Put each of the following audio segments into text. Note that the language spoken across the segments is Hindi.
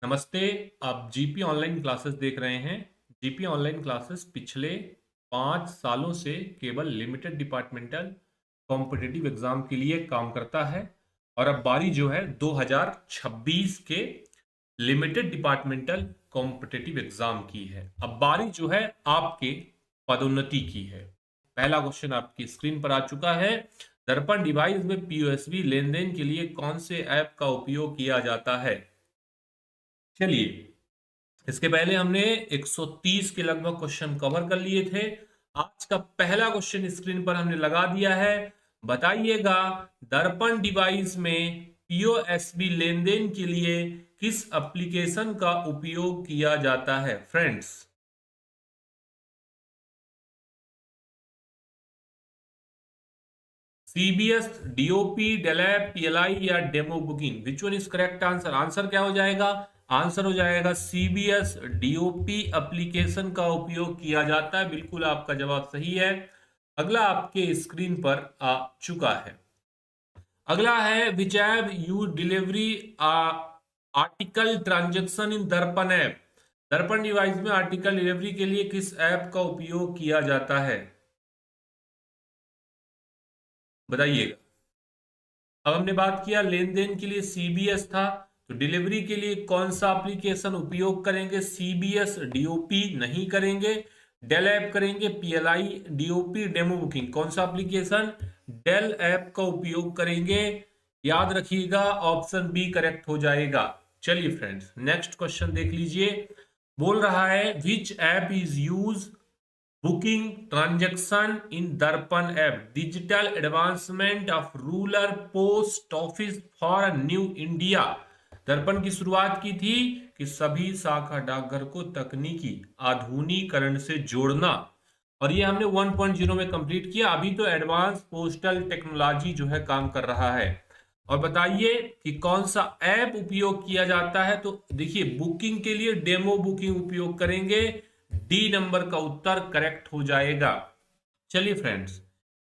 नमस्ते। आप जीपी ऑनलाइन क्लासेस देख रहे हैं। जीपी ऑनलाइन क्लासेस पिछले 5 सालों से केवल लिमिटेड डिपार्टमेंटल कॉम्पिटिटिव एग्जाम के लिए काम करता है और अब बारी जो है 2026 के लिमिटेड डिपार्टमेंटल कॉम्पिटिटिव एग्जाम की है। अब बारी जो है आपके पदोन्नति की है। पहला क्वेश्चन आपकी स्क्रीन पर आ चुका है। दर्पण डिवाइस में पीओएसबी लेन देन के लिए कौन से ऐप का उपयोग किया जाता है? चलिए, इसके पहले हमने 130 के लगभग क्वेश्चन कवर कर लिए थे। आज का पहला क्वेश्चन स्क्रीन पर हमने लगा दिया है। बताइएगा, दर्पण डिवाइस में पीओएसबी लेन देन के लिए किस एप्लीकेशन का उपयोग किया जाता है फ्रेंड्स? सीबीएस, डीओपी, डेलैप, पीएलआई या demo booking? Which one is correct answer? Answer क्या हो जाएगा? आंसर हो जाएगा सीबीएस डीओपी एप्लीकेशन का उपयोग किया जाता है। बिल्कुल आपका जवाब सही है। अगला आपके स्क्रीन पर आ चुका है। अगला है which app you delivery article transaction in Darpan app? दर्पण डिवाइस में आर्टिकल डिलीवरी के लिए किस ऐप का उपयोग किया जाता है? बताइएगा। अब हमने बात किया लेन देन के लिए सीबीएस था, तो डिलीवरी के लिए कौन सा एप्लीकेशन उपयोग करेंगे? सीबीएस डीओपी नहीं करेंगे, डेल ऐप करेंगे। पीएलआई डीओपी डेमो बुकिंग, कौन सा एप्लीकेशन? डेल ऐप का उपयोग करेंगे। याद रखिएगा, ऑप्शन बी करेक्ट हो जाएगा। चलिए फ्रेंड्स, नेक्स्ट क्वेश्चन देख लीजिए। बोल रहा है which app is use booking transaction in Darpan app? Digital advancement of rural post office for new India. Darpan की शुरुआत की थी कि सभी शाखा डाकघर को तकनीकी आधुनिकीकरण से जोड़ना, और ये हमने 1.0 में कंप्लीट किया। अभी तो एडवांस पोस्टल टेक्नोलॉजी जो है काम कर रहा है। और बताइए कि कौन सा ऐप उपयोग किया जाता है? तो देखिए, बुकिंग के लिए डेमो बुकिंग उपयोग करेंगे। डी नंबर का उत्तर करेक्ट हो जाएगा। चलिए friends,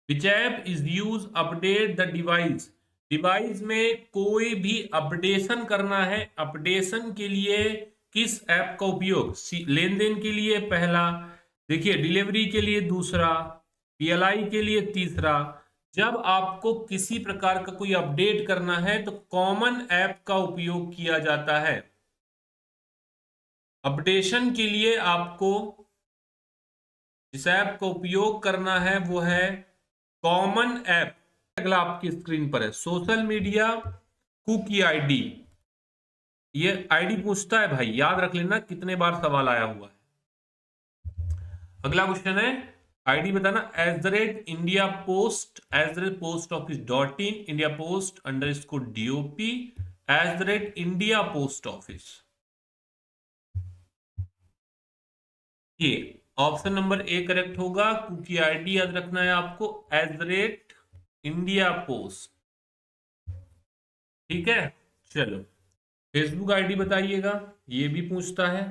which app is use update the device? Device में कोई भी अपडेशन करना है, अपडेशन के लिए किस ऐप का उपयोग? लेन देन के लिए पहला, देखिए डिलीवरी के लिए दूसरा, पीएलआई के लिए तीसरा। जब आपको किसी प्रकार का कोई अपडेट करना है तो कॉमन ऐप का उपयोग किया जाता है। अपडेशन के लिए आपको जिस ऐप का उपयोग करना है वो है कॉमन ऐप। अगला आपकी स्क्रीन पर है सोशल मीडिया कुकी आईडी। ये आईडी पूछता है भाई, याद रख लेना कितने बार सवाल आया हुआ है। अगला क्वेश्चन है आईडी बताना। @India post, @post office dot in, India post _ DOP, @India post office. ये ऑप्शन नंबर ए करेक्ट होगा। कुकी आईडी याद रखना है आपको, @इंडिया पोस्ट। ठीक है, चलो फेसबुक आईडी बताइएगा, ये भी पूछता है।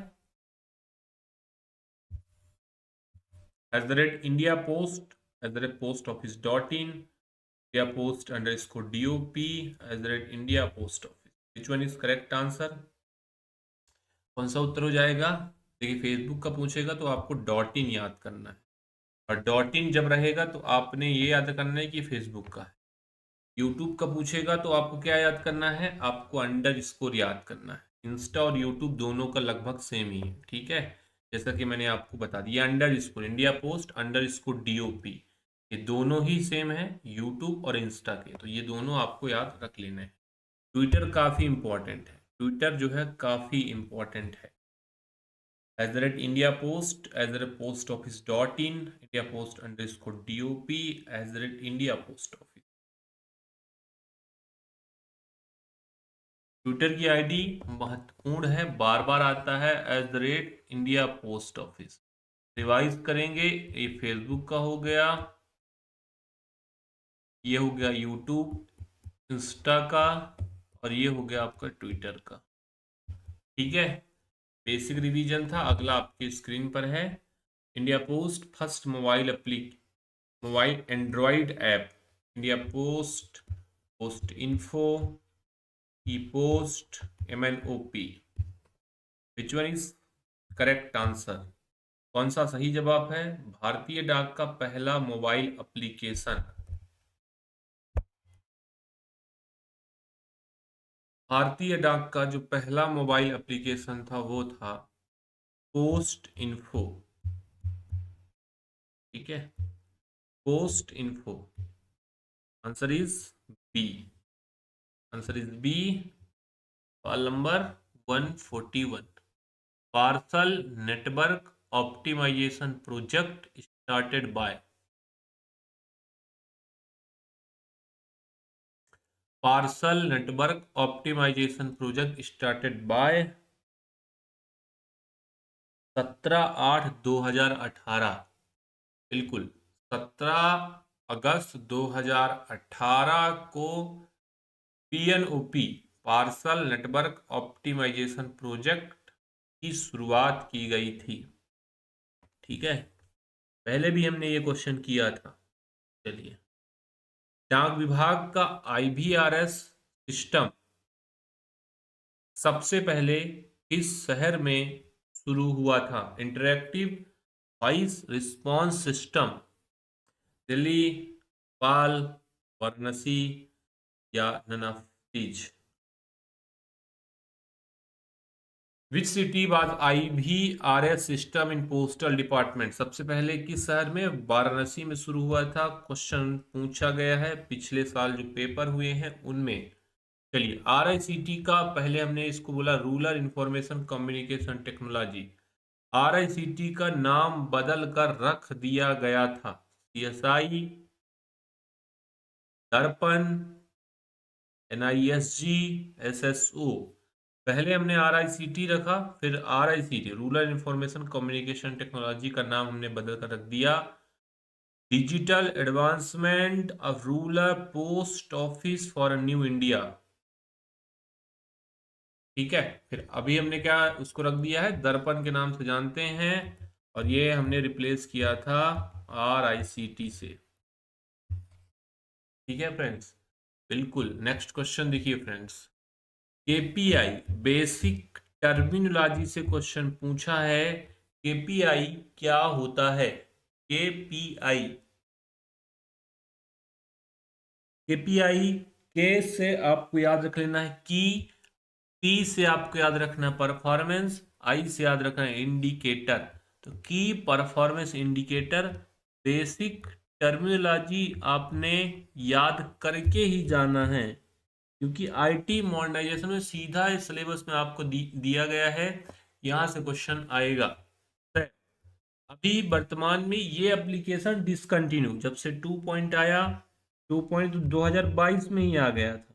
@India post, @post office dot in, India post _ DOP, @India post office. Which one is correct answer? कौन सा उत्तर हो जाएगा? देखिए, फेसबुक का पूछेगा तो आपको डॉट इन याद करना है, और डॉट इन जब रहेगा तो आपने ये याद करना है कि फेसबुक का है। यूट्यूब का पूछेगा तो आपको क्या याद करना है? आपको _ याद करना है। इंस्टा और यूट्यूब दोनों का लगभग सेम ही है, ठीक है, जैसा कि मैंने आपको बता दिया। _ इंडिया पोस्ट _ डीओपी, ये दोनों ही सेम है यूट्यूब और इंस्टा के, तो ये दोनों आपको याद रख लेने हैं। ट्विटर काफी इंपॉर्टेंट है, ट्विटर जो है काफी इंपॉर्टेंट है। @India post, @post office dot in, India post _ DOP, @India post office. Twitter की आईडी महत्वपूर्ण है, बार बार आता है @इंडिया पोस्ट ऑफिस। रिवाइज करेंगे, ये फेसबुक का हो गया, ये हो गया यूट्यूब इंस्टा का, और ये हो गया आपका ट्विटर का। ठीक है, बेसिक रिवीजन था। अगला आपके स्क्रीन पर है India post first mobile Android app. India post, post info, E post, MNOP। Which one is correct answer? कौन सा सही जवाब है? भारतीय डाक का पहला मोबाइल एप्लीकेशन, भारतीय डाक का जो पहला मोबाइल एप्लीकेशन था वो था पोस्ट इन्फो। ठीक है, post info. Answer is B, answer is B. सवाल नंबर 141, parcel network optimization project started by, parcel network optimization project started by 17/8/2018, बिल्कुल 17 अगस्त 2018 को PNOP, parcel network optimization project की शुरुआत की गई थी। ठीक है, पहले भी हमने ये क्वेश्चन किया था। चलिए, डाक विभाग का आईवीआरएस सिस्टम सबसे पहले किस शहर में शुरू हुआ था? Interactive voice response system, Delhi, Bhopal, Varanasi या none of these? Which city was IVRS system in postal department? सबसे पहले किस शहर में? वाराणसी में शुरू हुआ था। क्वेश्चन पूछा गया है पिछले साल जो पेपर हुए हैं उनमें। चलिए, आरआईसीटी का पहले हमने इसको बोला रूरल इंफॉर्मेशन कम्युनिकेशन टेक्नोलॉजी, आरआईसीटी का नाम बदल कर रख दिया गया था सीएसआई, दर्पण, एनआईएसजी, एसएसओ। पहले हमने आरआईसीटी रखा, फिर आरआईसीटी रूरल इंफॉर्मेशन कम्युनिकेशन टेक्नोलॉजी का नाम हमने बदल कर रख दिया digital advancement of rural post office for new India. ठीक है, फिर अभी हमने क्या उसको रख दिया है? दर्पण के नाम से जानते हैं, और ये हमने रिप्लेस किया था आरआईसीटी से। ठीक है फ्रेंड्स, बिल्कुल। नेक्स्ट क्वेश्चन देखिए फ्रेंड्स, केपीआई बेसिक टर्मिनोलॉजी से क्वेश्चन पूछा है। केपीआई क्या होता है? केपीआई, केपीआई के से आपको याद रख लेना है की, पी से आपको याद रखना परफॉर्मेंस, आई से याद रखना है इंडिकेटर। तो की परफॉर्मेंस इंडिकेटर, बेसिक टर्मिनोलॉजी आपने याद करके ही जाना है, क्योंकि आईटी मॉडर्नाइजेशन में सीधा इस सिलेबस में आपको दिया गया है, यहां से क्वेश्चन आएगा। अभी वर्तमान में ये एप्लीकेशन डिसकंटिन्यू, जब से 2 पॉइंट आया, 2 पॉइंट 2022 में ही आ गया था,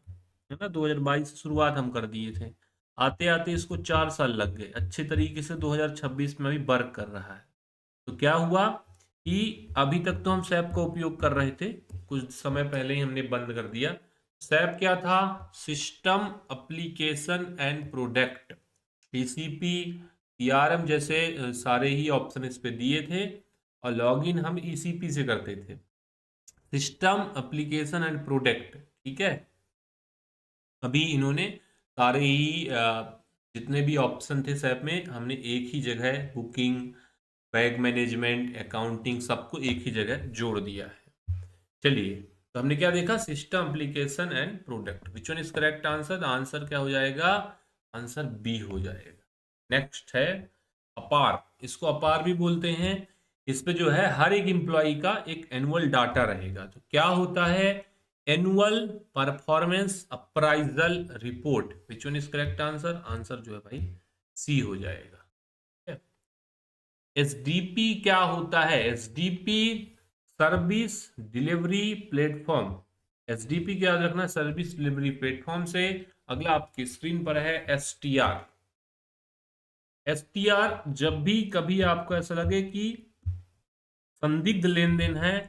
है ना, 2022 से शुरुआत हम कर दिए थे, आते आते इसको 4 साल लग गए, अच्छे तरीके से 2026 में भी वर्क कर रहा है। तो क्या हुआ कि अभी तक तो हम सैप का उपयोग कर रहे थे, कुछ समय पहले ही हमने बंद कर दिया। सैप क्या था? System application and product, TCP, CRM जैसे सारे ही ऑप्शन इस पे दिए थे, और लॉगिन हम ईसीपी से करते थे। सिस्टम एप्लीकेशन एंड प्रोडक्ट, ठीक है। अभी इन्होंने सारे ही जितने भी ऑप्शन थे सैप में, हमने एक ही जगह बुकिंग, बैग मैनेजमेंट, अकाउंटिंग सबको एक ही जगह जोड़ दिया है। चलिए, तो हमने क्या देखा? System application and product. Which one is correct answer? Answer क्या हो जाएगा? आंसर बी हो जाएगा। नेक्स्ट है अपार, इसको अपार भी बोलते हैं। इस पे जो है हर एक एम्प्लॉय का एक एनुअल डाटा रहेगा। तो क्या होता है? Annual performance appraisal report. Which one is correct answer? Answer जो है भाई सी हो जाएगा। एसडीपी क्या होता है? SDP service delivery platform. SDP क्या याद रखना? सर्विस डिलीवरी प्लेटफॉर्म से। अगला आपकी स्क्रीन पर है एसटीआर। एसटीआर जब भी कभी आपको ऐसा लगे कि संदिग्ध लेन देन है,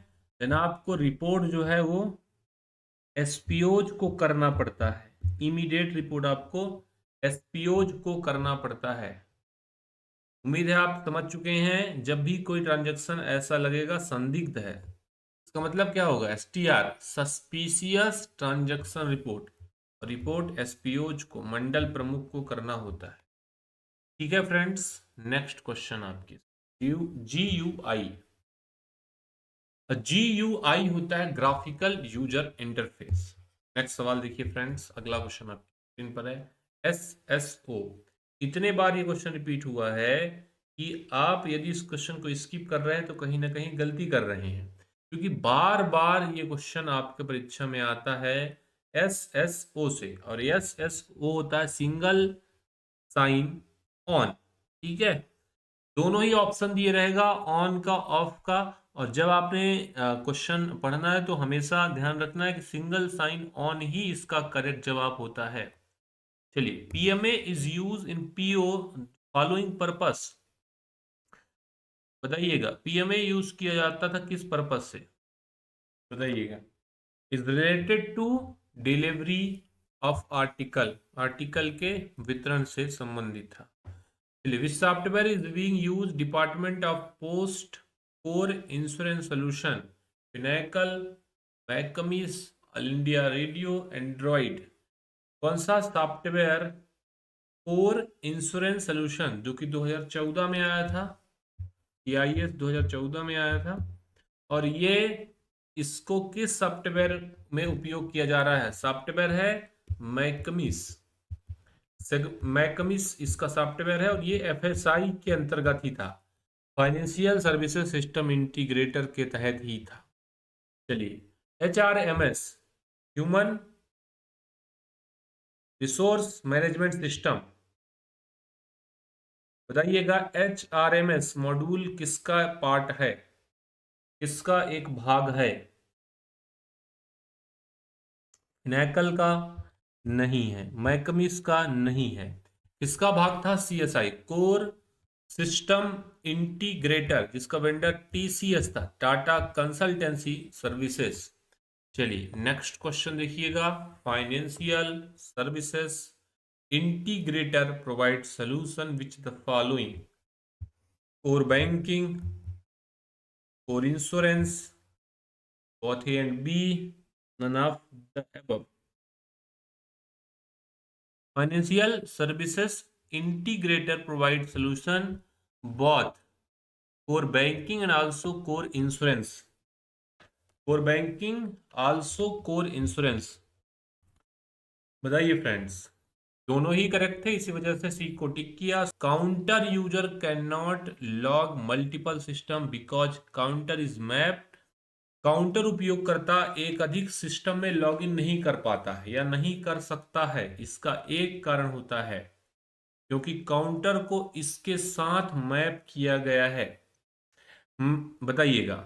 देन आपको रिपोर्ट जो है वो एसपीओज को करना पड़ता है। इमीडिएट रिपोर्ट आपको एसपीओज को करना पड़ता है। उम्मीद है आप समझ चुके हैं। जब भी कोई ट्रांजैक्शन ऐसा लगेगा संदिग्ध है, इसका मतलब क्या होगा? STR, suspicious transaction report. Report SPOs को, मंडल प्रमुख को करना होता है। ठीक है फ्रेंड्स, नेक्स्ट क्वेश्चन आपके GUI। GUI होता है ग्राफिकल यूजर इंटरफेस। नेक्स्ट सवाल देखिए फ्रेंड्स, अगला क्वेश्चन आपकी स्क्रीन पर है SSO। इतने बार ये क्वेश्चन रिपीट हुआ है कि आप यदि इस क्वेश्चन को स्किप कर रहे हैं तो कहीं ना कहीं गलती कर रहे हैं, क्योंकि बार बार ये क्वेश्चन आपके परीक्षा में आता है SSO से, और SSO होता है सिंगल साइन ऑन। ठीक है, दोनों ही ऑप्शन दिए रहेगा, ऑन का ऑफ का। और जब आपने क्वेश्चन पढ़ना है तो हमेशा ध्यान रखना है कि सिंगल साइन ऑन ही इसका करेक्ट जवाब होता है। चलिए, PMA is use in PO following purpose. बताइएगा, PMA यूज किया जाता था किस पर्पस से, बताइएगा। Is related to delivery of article, article के वितरण से संबंधित था। Which software is being used Department of Post Core Insurance Solution? Pinnacle, Maccamis, India Radio, Android। कौन सा सॉफ्टवेयर कोर इंश्योरेंस सोल्यूशन, जो कि 2014 में आया था, EIS 2014 में आया था, और ये इसको किस सॉफ्टवेयर में उपयोग किया जा रहा है? सॉफ्टवेयर है मैकमिस, मैकमिस इसका सॉफ्टवेयर है, और ये FSI के अंतर्गत ही था, फाइनेंशियल सर्विसेज सिस्टम इंटीग्रेटर के तहत ही था। चलिए, HRMS, human resource management system. बताइएगा, HRMS मॉड्यूल किसका पार्ट है, किसका एक भाग है? फिनैकल का नहीं है, मैकमिस का नहीं है, किसका भाग था? CSI, कोर सिस्टम इंटीग्रेटर, जिसका वेंडर TCS था, टाटा कंसल्टेंसी सर्विसेज। चलिए, नेक्स्ट क्वेश्चन देखिएगा, financial services integrator provide solution which the following? Core banking, core insurance, both A and B, none of the above। Financial services integrator provide solution both core banking and also core insurance, core banking also core insurance। बताइए फ्रेंड्स, दोनों ही करेक्ट थे, इसी वजह से सी को टिक किया। Counter user can not log multiple system because counter is mapped. Counter उपयोगकर्ता एक अधिक सिस्टम में लॉगिन नहीं कर पाता है या नहीं कर सकता है, इसका एक कारण होता है क्योंकि काउंटर को इसके साथ मैप किया गया है। बताइएगा,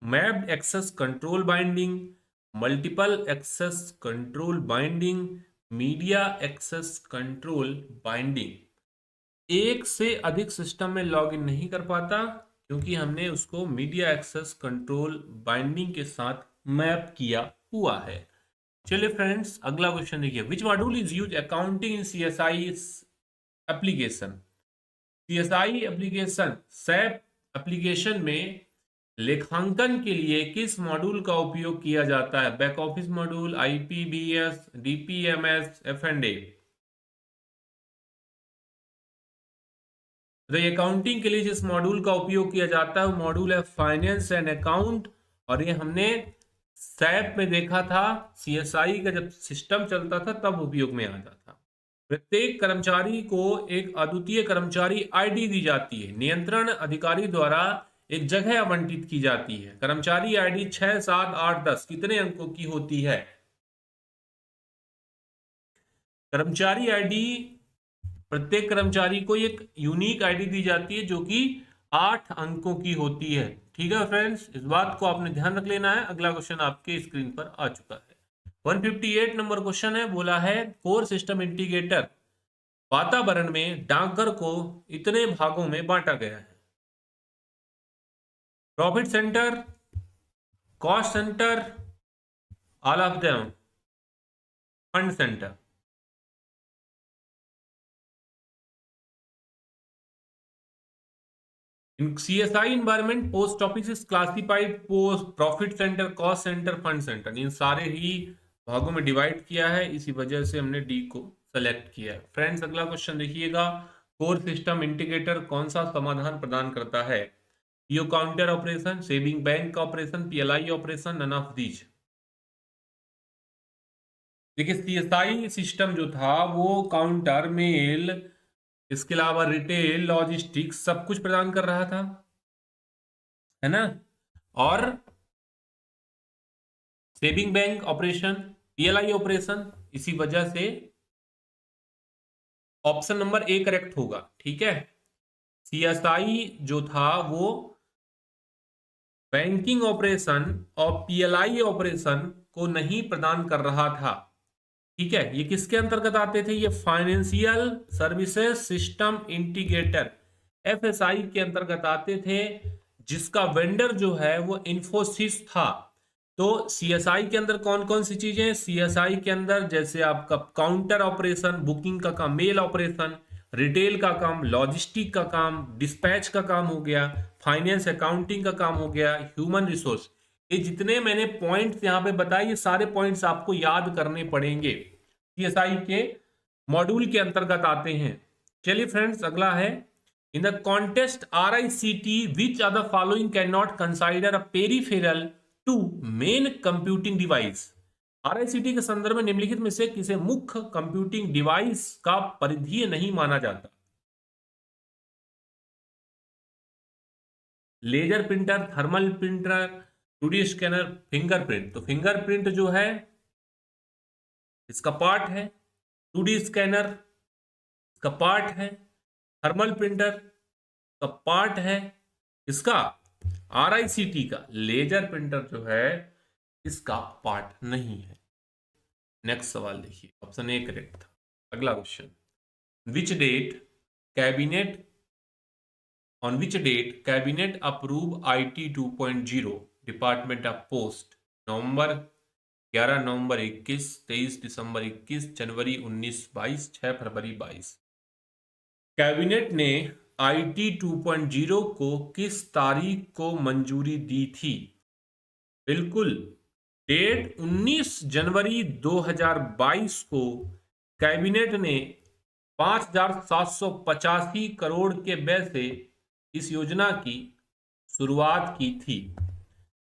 mapped access control binding, multiple access control binding, media access control binding. एक से अधिक सिस्टम में लॉगिन नहीं कर पाता क्योंकि हमने उसको मीडिया एक्सेस कंट्रोल बाइंडिंग के साथ मैप किया हुआ है। चलिए फ्रेंड्स, अगला क्वेश्चन देखिए, which module is use accounting in CSI application? CSI application, SAP application में लेखांकन के लिए किस मॉड्यूल का उपयोग किया जाता है? Back office module, IPBS, DPMS, F&A। Accounting के लिए जिस मॉड्यूल का उपयोग किया जाता है वो मॉड्यूल है फाइनेंस एंड अकाउंट, और ये हमने SAP में देखा था, CSI का जब सिस्टम चलता था तब उपयोग में आता था। प्रत्येक कर्मचारी को एक अद्वितीय कर्मचारी ID दी जाती है, नियंत्रण अधिकारी द्वारा एक जगह आवंटित की जाती है। कर्मचारी ID 6, 7, 8, 10 कितने अंकों की होती है? कर्मचारी ID, प्रत्येक कर्मचारी को एक यूनिक ID दी जाती है जो कि 8 अंकों की होती है। ठीक है फ्रेंड्स, इस बात को आपने ध्यान रख लेना है। अगला क्वेश्चन आपके स्क्रीन पर आ चुका है, 158 नंबर क्वेश्चन है। बोला है कोर सिस्टम इंटीग्रेटर वातावरण में डाकघर को इतने भागों में बांटा गया है: profit centre, cost centre, all of them, fund centre. In CSI environment, post office is classified post, profit center, cost center, fund center। इन सारे ही भागों में डिवाइड किया है, इसी वजह से हमने डी को सेलेक्ट किया है। फ्रेंड्स अगला क्वेश्चन देखिएगा, कोर सिस्टम इंटीग्रेटर कौन सा समाधान प्रदान करता है? PO counter operation, saving bank का operation, PLI operation, none of these. देखिए सीएसआई सिस्टम जो था वो काउंटर, मेल, इसके अलावा रिटेल, लॉजिस्टिक्स सब कुछ प्रदान कर रहा था, है ना। और saving bank operation, PLI operation, इसी वजह से ऑप्शन नंबर ए करेक्ट होगा। ठीक है, सीएसआई जो था वो बैंकिंग ऑपरेशन और पीएलआई ऑपरेशन को नहीं प्रदान कर रहा था। ठीक है, ये किसके अंतर्गत आते थे? ये financial services system integrator, FSI के अंतर्गत आते थे, जिसका वेंडर जो है वो इन्फोसिस था। तो सीएसआई के अंदर कौन कौन सी चीजें? सीएसआई के अंदर जैसे आपका काउंटर ऑपरेशन, बुकिंग का काम, मेल ऑपरेशन, रिटेल का काम, लॉजिस्टिक का काम, डिस्पैच का काम हो गया, फाइनेंस अकाउंटिंग का काम हो गया, ह्यूमन रिसोर्स। ये जितने मैंने पॉइंट्स यहाँ पे बताए, ये सारे पॉइंट्स आपको याद करने पड़ेंगे, सीएसआई के मॉड्यूल के अंतर्गत आते हैं। चलिए फ्रेंड्स अगला है, in the contest RICT which are the following can not consider a peripheral to main computing device. RICT के संदर्भ में निम्नलिखित में से किसे मुख्य कंप्यूटिंग डिवाइस का परिधीय नहीं माना जाता? Laser printer, thermal printer, 2D scanner, fingerprint. तो फिंगरप्रिंट जो है इसका पार्ट है, 2D स्कैनर इसका पार्ट है, थर्मल प्रिंटर का पार्ट है, इसका RICT का लेजर प्रिंटर जो है इसका पार्ट नहीं है। नेक्स्ट सवाल देखिए, ऑप्शन ए करेक्ट था। अगला question, which date cabinet on which date cabinet approve IT 2.0 department of post? नवंबर 11 नवंबर 21, 23 दिसंबर 21, जनवरी 19 22, 6 फरवरी 22। कैबिनेट ने IT 2.0 को किस तारीख को मंजूरी दी थी? बिल्कुल, डेट 19 जनवरी 2022 को कैबिनेट ने 5,785 करोड़ के व्यय से इस योजना की शुरुआत की थी।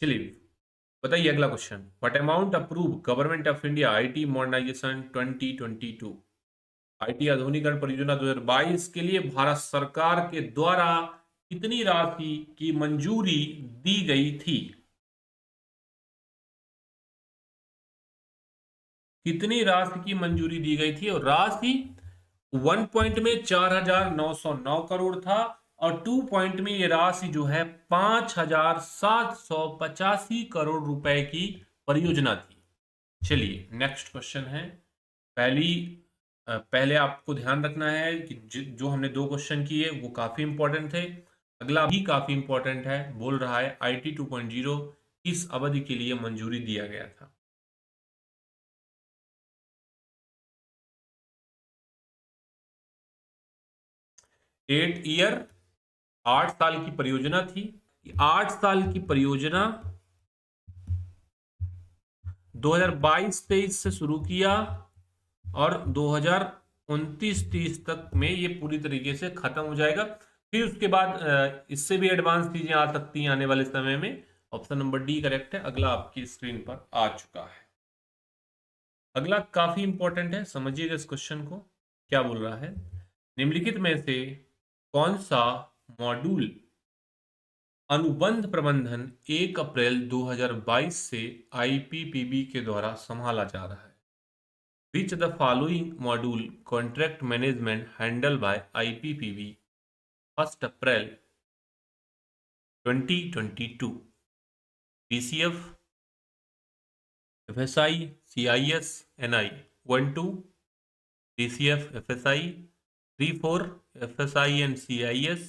चलिए बताइए अगला question, what amount approve government of India IT modernisation 2022? IT आधुनिकीकरण परियोजना 2022 के लिए भारत सरकार के द्वारा कितनी राशि की मंजूरी दी गई थी? कितनी राशि की मंजूरी दी गई थी? और राशि 1 पॉइंट में 4,909 करोड़ था, और 2 पॉइंट में ये राशि जो है 5,785 करोड़ रुपए की परियोजना थी। चलिए नेक्स्ट क्वेश्चन है, पहले आपको ध्यान रखना है कि जो हमने 2 क्वेश्चन किए वो काफी इंपॉर्टेंट थे, अगला भी काफी इंपॉर्टेंट है। बोल रहा है IT 2.0 किस अवधि के लिए मंजूरी दिया गया था? 8 ईयर, 8 साल की परियोजना थी। 8 साल की परियोजना 2022-23 से शुरू किया और 2029-30 तक में ये पूरी तरीके से खत्म हो जाएगा। फिर उसके बाद इससे भी एडवांस चीजें आ सकती हैं आने वाले समय में। ऑप्शन नंबर डी करेक्ट है। अगला आपकी स्क्रीन पर आ चुका है। अगला काफी इंपॉर्टेंट है, समझिएगा इस क्वेश्चन को। क्या बोल रहा है, निम्नलिखित में से कौन सा मॉड्यूल अनुबंध प्रबंधन 1 अप्रैल 2022 से IPPB के द्वारा संभाला जा रहा है? Which the following module contract management handled by IPPB 1 April 2022? DCF, FSI, CIS, NI. 1 2 DCF, FSI, 3 4 FSI and CIS,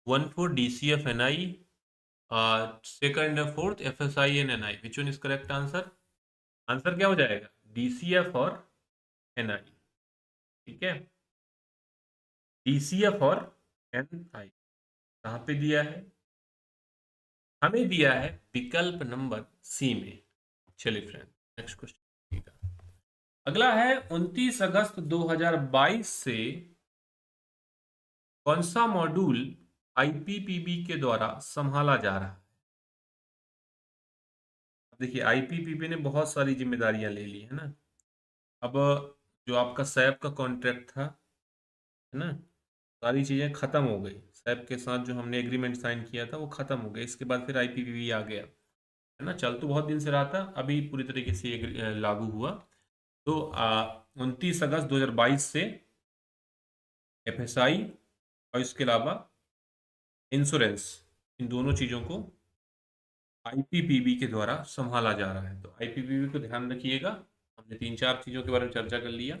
1 4 DCF, NI, second and fourth FSI and NI. Which one is correct answer? Answer क्या हो जाएगा? DCF और NI। ठीक है, DCF और NI कहां पे दिया है? हमें दिया है विकल्प नंबर सी में। चलिए फ्रेंड नेक्स्ट क्वेश्चन। अगला है 29 अगस्त 2022 से कौन सा मॉड्यूल आईपीपीबी के द्वारा संभाला जा रहा है। देखिए आईपीपीबी ने बहुत सारी जिम्मेदारियां ले ली है ना। अब जो आपका सैप का कॉन्ट्रैक्ट था है ना, सारी चीजें खत्म हो गई। सैप के साथ जो हमने एग्रीमेंट साइन किया था वो खत्म हो गया। इसके बाद फिर आईपीपीबी आ गया है ना। चल तो बहुत दिन से रहा था, अभी पूरी तरीके से ये लागू हुआ। तो 29 अगस्त 2022 से एफएसआई और इसके अलावा इंश्योरेंस, इन दोनों चीजों को आईपीपीबी के द्वारा संभाला जा रहा है। तो आईपीपीबी को ध्यान रखिएगा। हमने 3-4 चीजों के बारे में चर्चा कर लिया।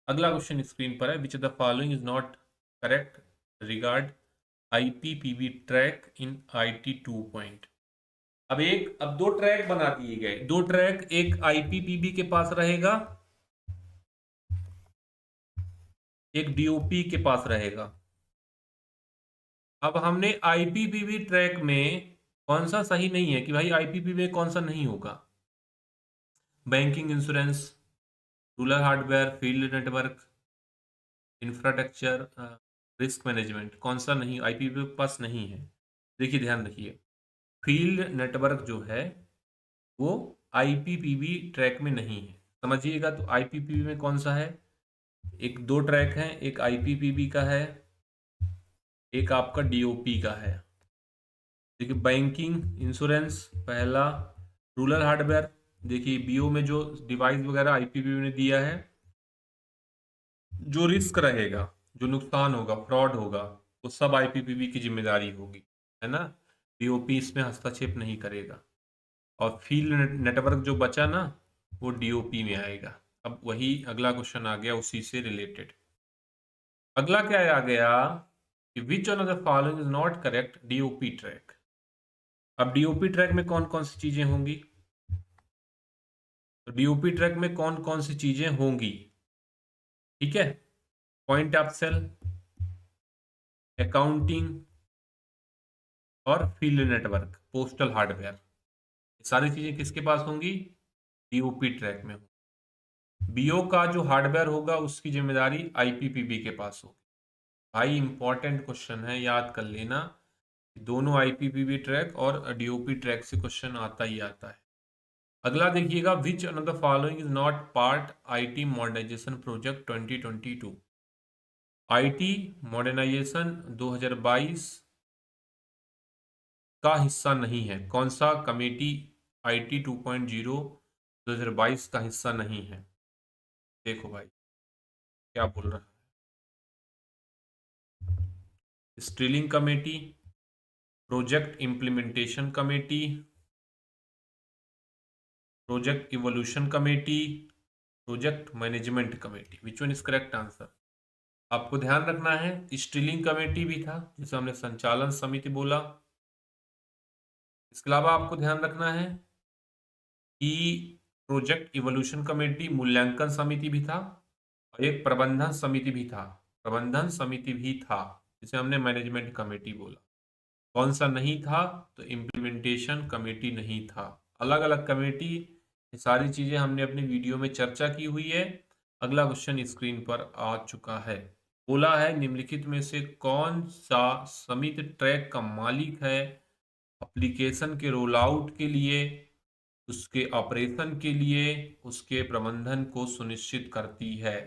अगला क्वेश्चन स्क्रीन पर है, विच of the following is not correct regard IPPB track in IT 2 point. अब दो ट्रैक बना दिए गए। दो ट्रैक एक आईपीपीबी के पास रहेगा, एक डीओपी के पास रहेगा। अब हमने आईपीपीबी ट्रैक में कौन सा सही नहीं है कि भाई आईपीपीबी में कौन सा नहीं होगा। Banking, insurance, rural hardware, field network, infrastructure, risk management, कौन सा नहीं आईपीपीबी के पास नहीं है। देखिए ध्यान रखिए, फील्ड नेटवर्क जो है वो आईपीपीबी ट्रैक में नहीं है। समझिएगा, तो आईपीपीबी में कौन सा है, एक दो ट्रैक है, एक आईपीपीबी का है, एक आपका डीओपी का है। देखिए बैंकिंग, इंश्योरेंस पहला, रूरल हार्डवेयर, देखिए बीओ में जो डिवाइस वगैरह आईपीपीबी ने दिया है, जो रिस्क रहेगा, जो नुकसान होगा, फ्रॉड होगा, वो सब आईपीपीबी की जिम्मेदारी होगी, है ना। डीओपी इसमें हस्तक्षेप नहीं करेगा। और फील्ड नेटवर्क जो बचा ना, वो डीओपी में आएगा। अब वही अगला क्वेश्चन आ गया उसी से रिलेटेड। अगला क्या आ गया कि विच one of the following is not correct DOP track. अब डीओपी ट्रैक में कौन कौन सी चीजें होंगी, तो डीओपी ट्रैक में कौन कौन सी चीजें होंगी, ठीक है। पॉइंट ऑफ सेल, अकाउंटिंग और फील्ड नेटवर्क, पोस्टल हार्डवेयर, सारी चीजें किसके पास होंगी, डीओपी ट्रैक में। बीओ का जो हार्डवेयर होगा उसकी जिम्मेदारी आईपीपीबी के पास होगी। भाई इंपॉर्टेंट क्वेश्चन है, याद कर लेना। दोनों आईपीपीबी ट्रैक और डीओपी ट्रैक से क्वेश्चन आता ही आता है। अगला देखिएगा, which one of the following is not part IT modernisation project 2022। IT modernisation 2022 का हिस्सा नहीं है। कौन सा कमेटी आईटी 2.0 2022 का हिस्सा नहीं है। देखो भाई क्या बोल रहा है, stealing committee, project implementation committee, project evolution committee, project management committee. Which one is correct answer. आपको ध्यान रखना है, स्टीलिंग कमेटी भी था जिसे हमने संचालन समिति बोला। इसके अलावा आपको ध्यान रखना है कि प्रोजेक्ट इवोल्यूशन कमेटी मूल्यांकन समिति भी था, और एक प्रबंधन समिति भी था, प्रबंधन समिति भी था जिसे हमने मैनेजमेंट कमेटी बोला। कौन सा नहीं था, तो इम्प्लीमेंटेशन कमेटी नहीं था। अलग अलग कमेटी, ये सारी चीजें हमने अपनी वीडियो में चर्चा की हुई है। अगला क्वेश्चन स्क्रीन पर आ चुका है। बोला है निम्नलिखित में से कौन सा समिति ट्रैक का मालिक है, एप्लीकेशन के रोल आउट के लिए, उसके ऑपरेशन के लिए, उसके प्रबंधन को सुनिश्चित करती है।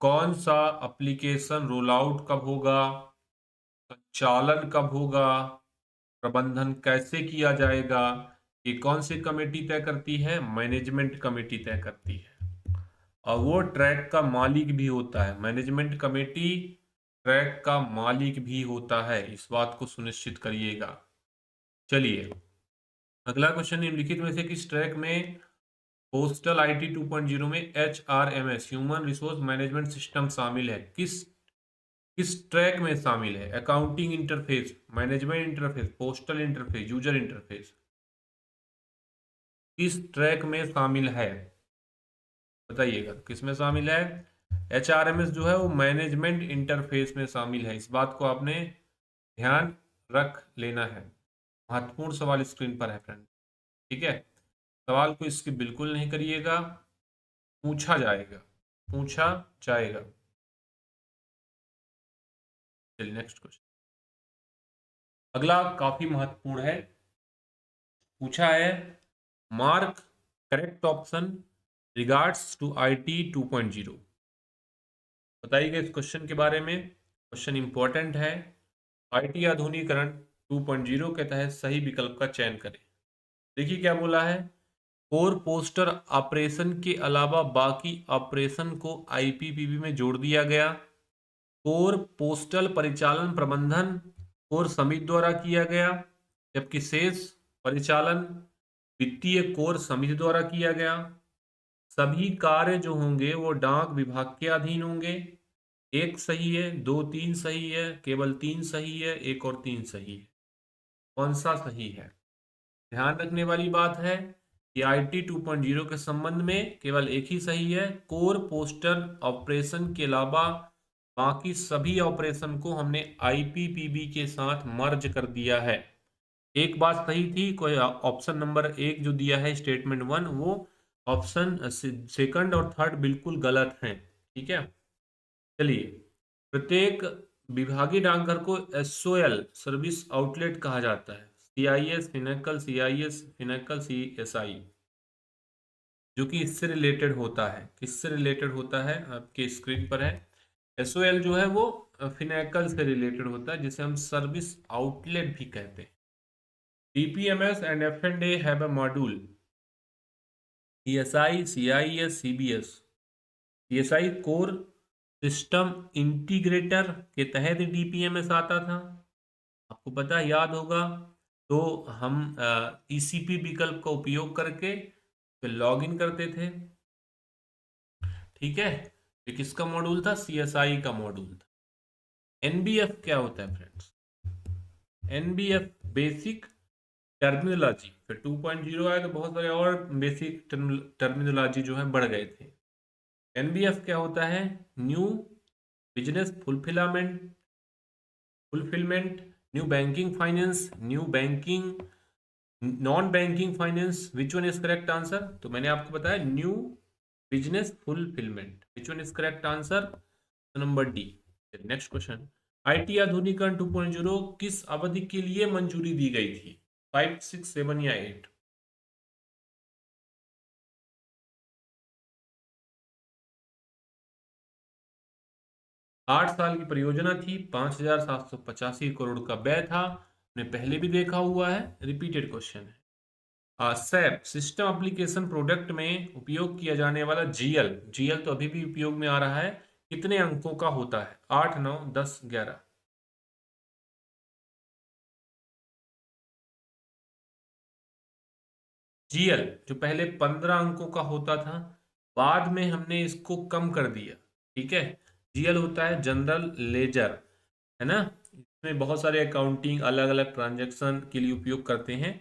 कौन सा एप्लीकेशन रोल आउट कब होगा, संचालन कब होगा, प्रबंधन कैसे किया जाएगा, ये कौन सी कमेटी तय करती है, मैनेजमेंट कमेटी तय करती है। और वो ट्रैक का मालिक भी होता है, मैनेजमेंट कमेटी ट्रैक का मालिक भी होता है, इस बात को सुनिश्चित करिएगा। चलिए अगला क्वेश्चन, निम्नलिखित में से किस ट्रैक में पोस्टल आईटी 2.0 में HRMS human resource management system शामिल है। किस किस ट्रैक में शामिल है, accounting interface, management interface, postal interface, user interface, किस ट्रैक में शामिल है बताइएगा। किस में शामिल है, एचआरएमएस जो है वो मैनेजमेंट इंटरफेस में शामिल है। इस बात को आपने ध्यान रख लेना है। महत्वपूर्ण सवाल स्क्रीन पर है फ्रेंड, ठीक है। सवाल को इसकी बिल्कुल नहीं करिएगा, पूछा जाएगा, पूछा जाएगा। चलिए नेक्स्ट क्वेश्चन, अगला काफी महत्वपूर्ण है। पूछा है mark correct option regards to IT 2.0। बताइएगा इस क्वेश्चन के बारे में, क्वेश्चन इंपॉर्टेंट है। IT आधुनिकीकरण 2.0 के तहत सही विकल्प का चयन करें। देखिए क्या बोला है, कोर पोस्टर ऑपरेशन के अलावा बाकी ऑपरेशन को IPPB में जोड़ दिया गया। कोर पोस्टल परिचालन प्रबंधन कोर समिति द्वारा किया गया, जबकि शेष परिचालन वित्तीय कोर समिति द्वारा किया गया। सभी कार्य जो होंगे वो डाक विभाग के अधीन होंगे। एक सही है, दो तीन सही है, केवल तीन सही है, एक और तीन सही है। कौन सा सही है? ध्यान रखने वाली बात है कि IT 2.0 के संबंध में केवल एक ही सही है। कोर पोस्टर ऑपरेशन के अलावा बाकी सभी ऑपरेशन को हमने IPPB के साथ मर्ज कर दिया है। एक बात सही थी, कोई ऑप्शन नंबर 1 जो दिया है स्टेटमेंट 1, वो ऑप्शन सेकंड और थर्ड बिल्कुल गलत हैं, ठीक है। चलिए, प्रत्येक विभागीय डाकघर को SOL सर्विस आउटलेट कहा जाता है। CIS Finacle, CIS Finacle, CSI, जो कि इससे रिलेटेड होता है। किससे रिलेटेड होता है? आपके स्क्रीन पर है। SOL जो है वो फिनेकल से रिलेटेड होता है, जिसे हम सर्विस आउटलेट भी कहते हैं। DPMS and F&A have a module CSI, CIS, CBS। CSI core system integrator के तहत DPMS आता था, आपको पता है, याद होगा। तो हम ECP विकल्प का उपयोग करके फिर लॉग इन करते थे, ठीक है। ये किसका मॉड्यूल था? CSI का मॉड्यूल था। NBF क्या होता है फ्रेंड्स? NBF basic terminology. फिर 2.0 आया तो बहुत सारे और बेसिक टर्मिनोलॉजी जो है बढ़ गए थे। NBF क्या होता है? New business fulfilment, new banking finance, new banking, non banking finance. Which one is correct answer? तो मैंने आपको बताया new business fulfilment. Which one is correct answer? Number D. Next question, IT आधुनिकीकरण 2.0 किस अवधि के लिए मंजूरी दी गई थी? 5, 6, 7 या 8? आठ साल की परियोजना थी, 5,785 करोड़ का व्यय था। हमने पहले भी देखा हुआ है, रिपीटेड क्वेश्चन है। SAP सिस्टम एप्लीकेशन प्रोडक्ट में उपयोग किया जाने वाला GL तो अभी भी उपयोग में आ रहा है, कितने अंकों का होता है? 8, 9, 10, 11? GL जो पहले 15 अंकों का होता था, बाद में हमने इसको कम कर दिया, ठीक है। GL होता है जनरल लेजर, है ना। इसमें बहुत सारे अकाउंटिंग अलग अलग ट्रांजैक्शन के लिए उपयोग करते हैं।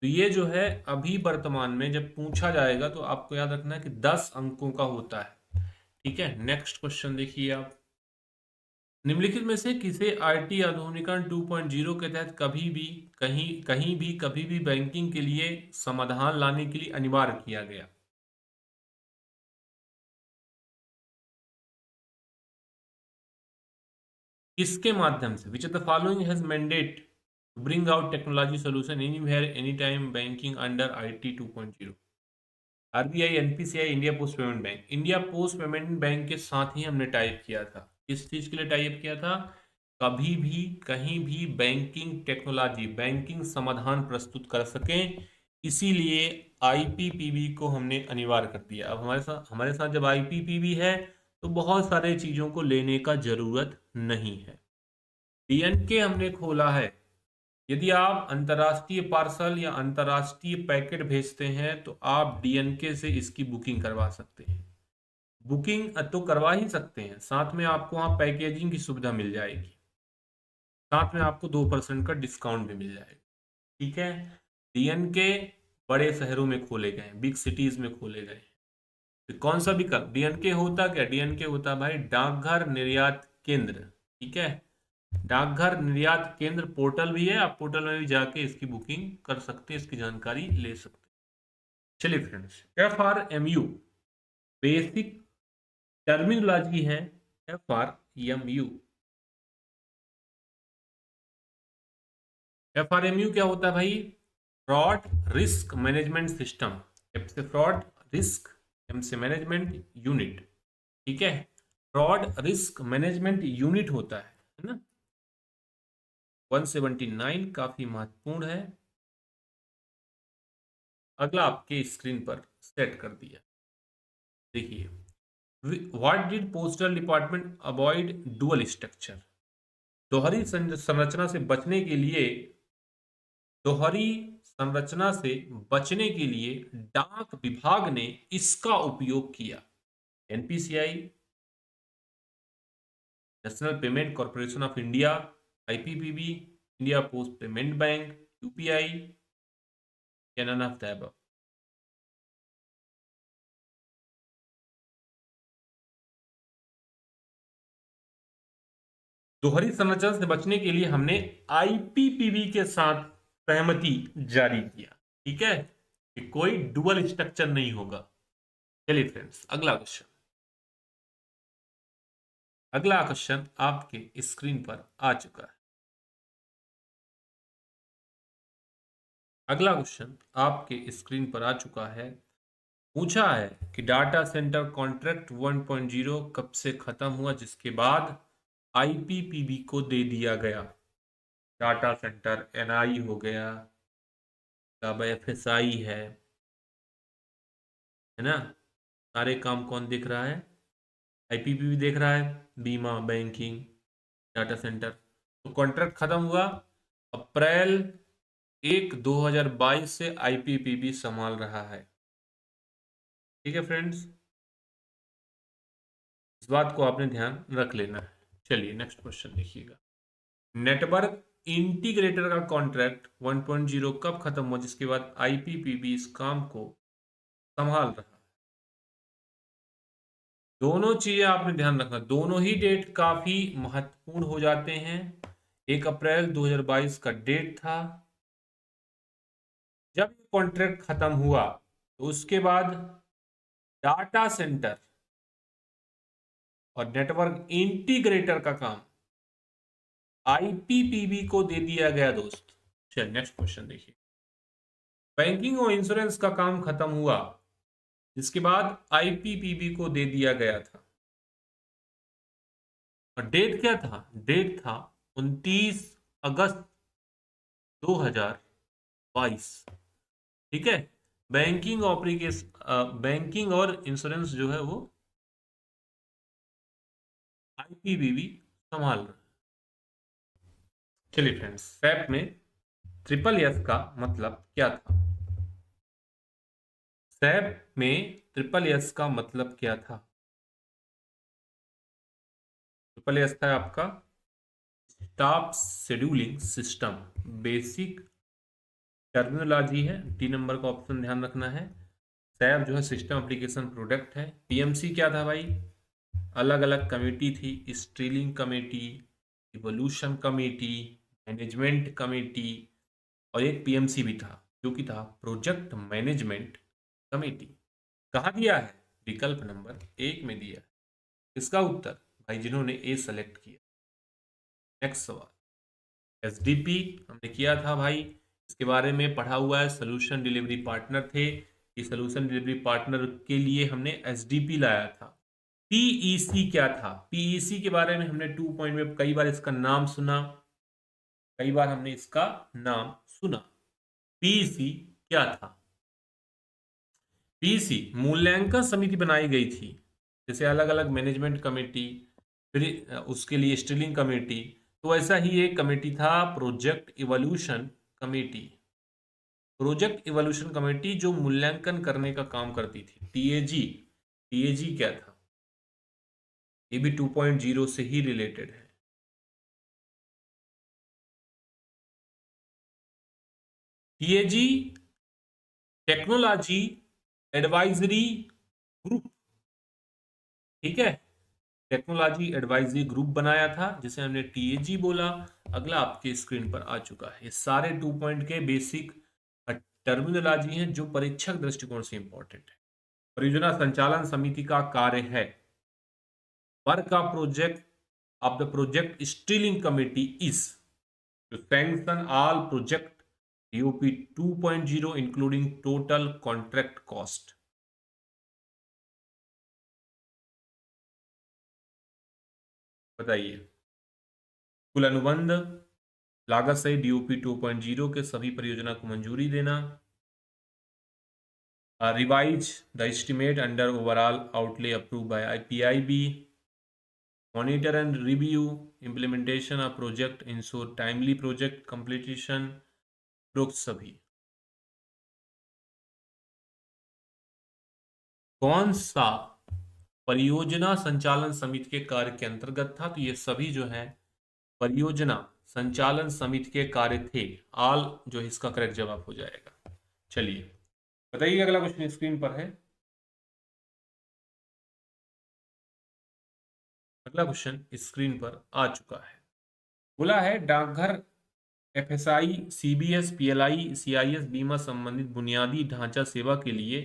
तो ये जो है अभी वर्तमान में जब पूछा जाएगा तो आपको याद रखना है कि 10 अंकों का होता है, ठीक है। नेक्स्ट क्वेश्चन देखिए आप, निम्नलिखित में से किसे IT आधुनिकीकरण 2.0 के तहत कभी भी कभी भी बैंकिंग के लिए समाधान लाने के लिए अनिवार्य किया गया? किसके माध्यम से? Which of the following has mandate to bring out technology solution anywhere any time banking under IT 2.0? RBI, NPCI, India post payment bank. India post payment bank के साथ ही हमने टाइप किया था। किस चीज के लिए टाइप किया था? कभी भी कहीं भी बैंकिंग टेक्नोलॉजी, बैंकिंग समाधान प्रस्तुत कर सकें, इसीलिए IPPB को हमने अनिवार्य कर दिया। अब हमारे साथ जब IPPB है तो बहुत सारे चीजों को लेने का जरूरत नहीं है। DNK हमने खोला है। यदि आप अंतर्राष्ट्रीय पार्सल या अंतर्राष्ट्रीय पैकेट भेजते हैं तो आप DNK से इसकी बुकिंग करवा सकते हैं। बुकिंग तो करवा ही सकते हैं, साथ में आपको वहाँ पैकेजिंग की सुविधा मिल जाएगी, साथ में आपको 2% का डिस्काउंट भी मिल जाएगा, ठीक है। DNK बड़े शहरों में खोले गए, बिग सिटीज में खोले गए। तो कौन सा विकल्प? DNK होता क्या? DNK होता भाई डाकघर निर्यात केंद्र, ठीक है। डाकघर निर्यात केंद्र पोर्टल भी है, आप पोर्टल में भी जाके इसकी बुकिंग कर सकते हैं, इसकी जानकारी ले सकते हैं। चलिए फ्रेंड्स, FRMU बेसिक टर्मिनोलॉजी है। FRMU क्या होता है भाई? Fraud risk management system. F से फ्रॉड, रिस्क, एम से मैनेजमेंट, यूनिट। ठीक है, फ्रॉड रिस्क मैनेजमेंट यूनिट होता है ना। 179 काफी महत्वपूर्ण है। अगला आपके स्क्रीन पर सेट कर दिया, देखिए, what did postal department avoid dual structure. दोहरी संरचना से बचने के लिए, दोहरी संरचना से बचने के लिए डाक विभाग ने इसका उपयोग किया। NPCI, national payment corporation of India, IPPB, India post payment bank, UPI, या नन ऑफ द अबव। दोहरी संरचना से बचने के लिए हमने आईपीपीबी के साथ सहमति जारी किया। ठीक है, कि कोई डुअल स्ट्रक्चर नहीं होगा। चलिए फ्रेंड्स, अगला क्वेश्चन, अगला क्वेश्चन आपके स्क्रीन पर आ चुका है। अगला क्वेश्चन आपके स्क्रीन पर आ चुका है। पूछा है कि डाटा सेंटर कॉन्ट्रैक्ट 1.0 कब से खत्म हुआ, जिसके बाद आईपीपीबी को दे दिया गया। डाटा सेंटर एनआई हो गया, अब एफएसआई है ना। सारे काम कौन देख रहा है? आईपीपीबी देख रहा है, बीमा, बैंकिंग, डाटा सेंटर। तो कॉन्ट्रैक्ट खत्म हुआ अप्रैल 1, 2022 से आईपीपीबी संभाल रहा है। ठीक है फ्रेंड्स, इस बात को आपने ध्यान रख लेना है। चलिए नेक्स्ट क्वेश्चन देखिएगा। नेटवर्क इंटीग्रेटर का कॉन्ट्रैक्ट 1.0 कब खत्म हुआ, जिसके बाद आईपीपीबी इस काम को संभाल रहा है। दोनों चीजें आपने ध्यान रखना, दोनों ही डेट काफी महत्वपूर्ण हो जाते हैं। 1 अप्रैल 2022 का डेट था जब कॉन्ट्रैक्ट खत्म हुआ, तो उसके बाद डाटा सेंटर और नेटवर्क इंटीग्रेटर का काम आईपीपीबी को दे दिया गया दोस्त। चलिए नेक्स्ट क्वेश्चन देखिए। बैंकिंग और इंश्योरेंस का काम खत्म हुआ, जिसके बाद आईपीपीबी को दे दिया गया था। और डेट क्या था? डेट था 29 अगस्त 2022। ठीक है, बैंकिंग और इंश्योरेंस जो है वो आईपीबीबी संभाल रहा है। चलिए फ्रेंड्स, सैप में ट्रिपल एस का मतलब क्या था? सैप में ट्रिपल एस का मतलब क्या था? ट्रिपल एस था आपका staff scheduling system. Basic terminology है, डी नंबर का ऑप्शन ध्यान रखना है। सैप जो है सिस्टम एप्लीकेशन प्रोडक्ट है। पीएमसी क्या था भाई? अलग अलग कमेटी थी, steering committee, evolution committee, management committee, और एक पीएमसी भी था जो कि था प्रोजेक्ट मैनेजमेंट कमेटी। कहाँ दिया है? विकल्प नंबर 1 में दिया है। इसका उत्तर भाई जिन्होंने ए सेलेक्ट किया। नेक्स्ट सवाल, एसडीपी हमने किया था भाई, इसके बारे में पढ़ा हुआ है। सोल्यूशन डिलीवरी पार्टनर थे, ये सोल्यूशन डिलीवरी पार्टनर के लिए हमने एसडीपी लाया था। पीईसी क्या था? पीईसी के बारे में हमने 2 पॉइंट में कई बार इसका नाम सुना, कई बार हमने इसका नाम सुना। पीईसी क्या था? पीसी मूल्यांकन समिति बनाई गई थी, जैसे अलग अलग मैनेजमेंट कमेटी, फिर उसके लिए स्टीलिंग कमेटी, तो ऐसा ही एक कमेटी था project evolution committee. Project evolution committee जो मूल्यांकन करने का काम करती थी। टीएजी, टीएजी क्या था? ये भी 2.0 से ही रिलेटेड है। TAG technology advisory group. ठीक है, टेक्नोलॉजी एडवाइजरी ग्रुप बनाया था जिसे हमने TAG बोला। अगला आपके स्क्रीन पर आ चुका है। ये सारे 2 पॉइंट के बेसिक टर्मिनोलॉजी हैं जो परीक्षक दृष्टिकोण से इंपॉर्टेंट है। परियोजना संचालन समिति का कार्य है work of the project steering committee is to sanction all project DOP 2.0 including total contract cost. बताइए। कुल अनुबंध लागत सहित DOP 2.0 के सभी परियोजना को मंजूरी देना। Revise the estimate under overall outlay approve by PIB। Monitor and review implementation of project ensure timely project completion. उपरोक्त सभी कौन सा परियोजना संचालन समिति के कार्य के अंतर्गत था? तो ये सभी जो है परियोजना संचालन समिति के कार्य थे। आल जो इसका करेक्ट जवाब हो जाएगा। चलिए बताइए, अगला क्वेश्चन स्क्रीन पर है। अगला क्वेश्चन स्क्रीन पर आ चुका है। बोला है डाकघर FSI CBS PLI CIS बीमा संबंधित बुनियादी ढांचा सेवा के लिए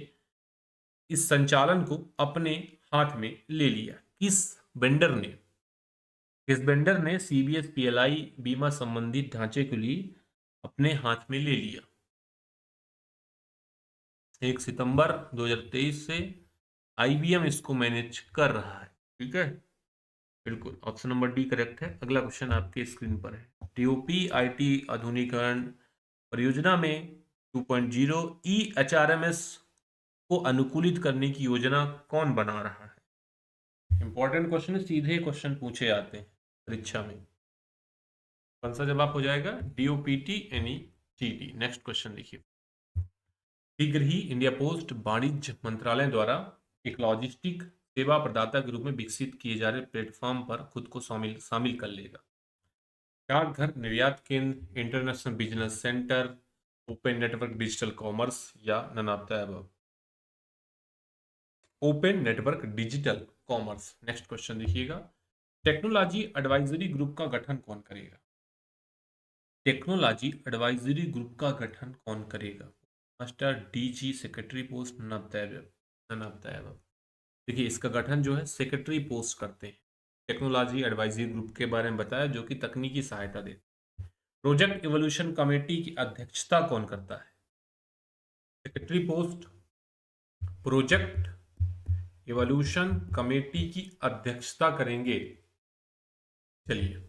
इस संचालन को अपने हाथ में ले लिया। किस वेंडर ने CBS PLI बीमा संबंधित ढांचे के लिए अपने हाथ में ले लिया? 1 सितंबर 2023 से IBM इसको मैनेज कर रहा है। ठीक है, बिल्कुल ऑप्शन नंबर डी करेक्ट है। अगला क्वेश्चन आपके स्क्रीन पर है। DOP IT आधुनिकीकरण परियोजना में 2.0 EHRMS को अनुकूलित करने की योजना कौन बना रहा है? इंपॉर्टेंट क्वेश्चन है, सीधे क्वेश्चन पूछे जाते हैं परीक्षा में। कौन सा जवाब हो जाएगा? DOPT NEGT। नेक्स्ट क्वेश्चन देखिए। शीघ्र ही इंडिया पोस्ट वाणिज्य मंत्रालय द्वारा एक लॉजिस्टिक सेवा प्रदाता के रूप में विकसित किए जा रहे प्लेटफॉर्म पर खुद को शामिल कर लेगा। डाकघर, निर्यात केंद्र, international business centre, open network digital commerce या none of the above? Open network digital commerce. Next question देखिएगा। टेक्नोलॉजी एडवाइजरी ग्रुप का गठन कौन करेगा? टेक्नोलॉजी एडवाइजरी ग्रुप का गठन कौन करेगा? Master, DG, secretary post, none of the above? देखिए, इसका गठन जो है सेक्रेटरी पोस्ट करते हैं। टेक्नोलॉजी एडवाइजरी ग्रुप के बारे में बताया जो कि तकनीकी सहायता देते हैं। प्रोजेक्ट इवोल्यूशन कमेटी की अध्यक्षता कौन करता है? Secretary post project evolution committee की अध्यक्षता करेंगे। चलिए,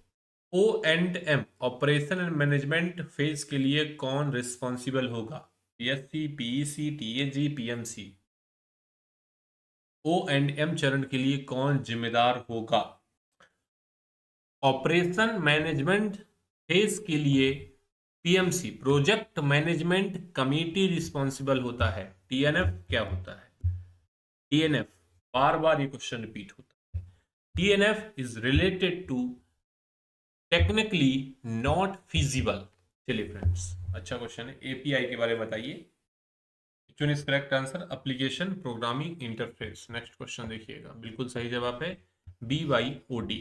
O&M operation and management phase के लिए कौन रिस्पॉन्सिबल होगा? PSC, PEC, TAG, PMC? O&M चरण के लिए कौन जिम्मेदार होगा? ऑपरेशन मैनेजमेंट फेज के लिए PMC project management committee responsible होता है। TNF क्या होता है? TNF, बार बार ये क्वेश्चन रिपीट होता है। TNF is related to technically not feasible. चलिए फ्रेंड्स, अच्छा क्वेश्चन है। API के बारे में बताइए। चुनिए correct answer, application programming interface. Next question देखिएगा, बिल्कुल सही जवाब है BYOD।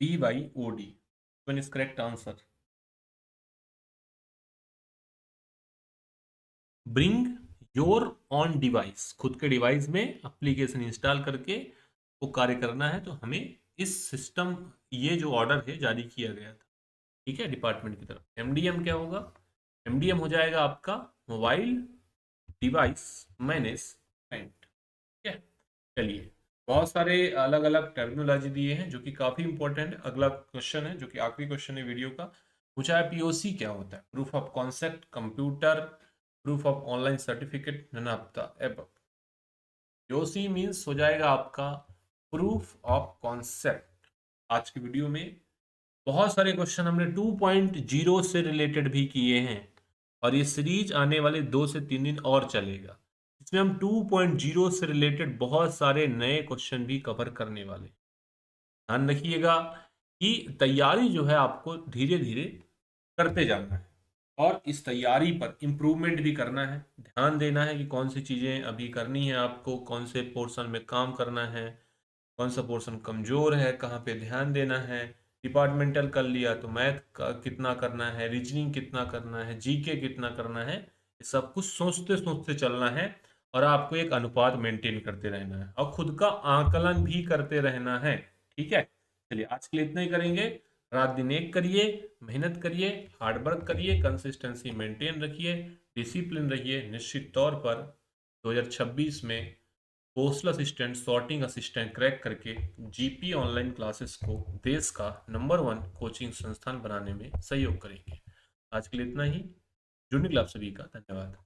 BYOD चुनिए correct answer. Bring your own device, खुद के डिवाइस में एप्लीकेशन इंस्टॉल करके वो कार्य करना है। तो हमें इस सिस्टम, ये जो ऑर्डर है जारी किया गया था, ठीक है, डिपार्टमेंट की तरफ। MDM क्या होगा? MDM हो जाएगा आपका मोबाइल डिवाइस मैनेजमेंट। ठीक है, चलिए, बहुत सारे अलग अलग टर्मिनोलॉजी दिए हैं जो कि काफी इंपॉर्टेंट है। अगला क्वेश्चन है जो कि आखिरी क्वेश्चन है वीडियो का, पूछा है POC क्या होता है? Proof of concept, computer, proof of online certificate, none of the above? POC means हो जाएगा आपका प्रूफ ऑफ कॉन्सेप्ट। आज की वीडियो में बहुत सारे क्वेश्चन हमने 2.0 से रिलेटेड भी किए हैं और ये सीरीज आने वाले 2 से 3 दिन और चलेगा। इसमें हम 2.0 से रिलेटेड बहुत सारे नए क्वेश्चन भी कवर करने वाले। ध्यान रखिएगा कि तैयारी जो है आपको धीरे धीरे करते जाना है और इस तैयारी पर इम्प्रूवमेंट भी करना है। ध्यान देना है कि कौन सी चीज़ें अभी करनी है आपको, कौन से पोर्शन में काम करना है, कौन सा पोर्शन कमज़ोर है, कहाँ पे ध्यान देना है। डिपार्टमेंटल कर लिया तो मैथ का कितना करना है, रीजनिंग कितना करना है, जीके कितना करना है, ये सब कुछ सोचते सोचते चलना है और आपको एक अनुपात मेंटेन करते रहना है और खुद का आकलन भी करते रहना है। ठीक है, चलिए आज के लिए इतना ही करेंगे। रात दिन एक करिए, मेहनत करिए, हार्ड वर्क करिए, कंसिस्टेंसी मेंटेन रखिए, डिसिप्लिन रहिए। निश्चित तौर पर 2026 में postal assistant, sorting assistant crack करके जीपी ऑनलाइन क्लासेस को देश का नंबर 1 कोचिंग संस्थान बनाने में सहयोग करेंगे। आज के लिए इतना ही। जुड़ने के लिए आप सभी का धन्यवाद।